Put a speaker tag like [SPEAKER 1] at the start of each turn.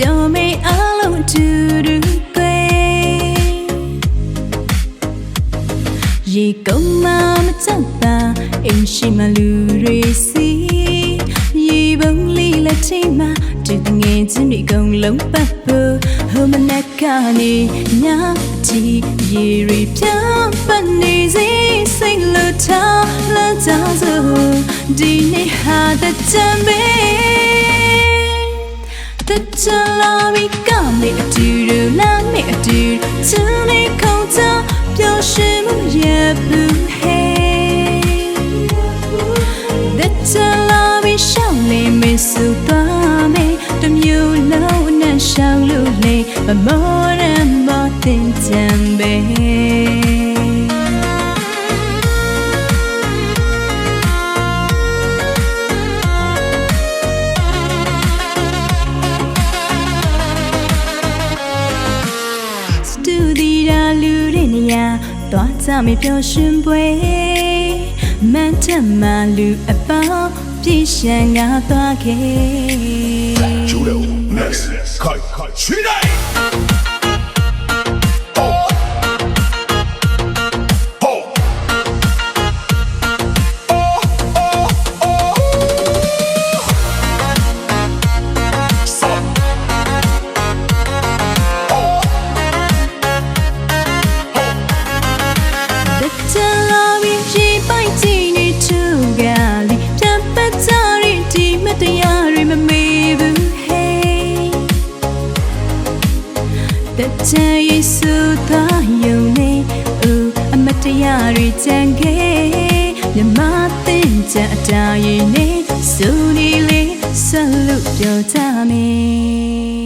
[SPEAKER 1] ပြောမေးအားလုံးတူတူကွယ်ရေကုန်းမှမကြောက်တာအိမ်ရှိမှလူတွေစီရေပုံးလေးလက်ထိမှတူတငယ်ချင်းတွေကုန်လုံးပတ်ဖို့ဟိုမနက်ကနေညတီရေတွေပြောင်းပတ်နေစေစိတ်လွတ်ထားလက်ကြစို့ဒီနေ့ဟာတဲ့ချမ်းပဲတဲ့ချမ်းလာပြီးကမေအတူတူလာမေအတူချမ်းလေးခုံချပျော်ရွှင်မှုရဲ့ဘူးဟဲတဲ့ချမ်းလာပြီးရှောင်းနေမေစုသွားမေတမျိုးလုံးနဲ့ရှောင်းလို့လေမမောရမတင်ချမ်းပဲသွားကြမေပျော်ရွှင်ပွဲမန်တမလူအပေါင်းပြည့်ရှံငါသွားခဲ့
[SPEAKER 2] Judo next cut today
[SPEAKER 1] တဲ့ချင်ယေစုသားယုံနေအမတရားတွေကြံခဲ့မြမတင်ကြအတားရင်နေစုနေလေဆက်လို့ပြောကြမယ်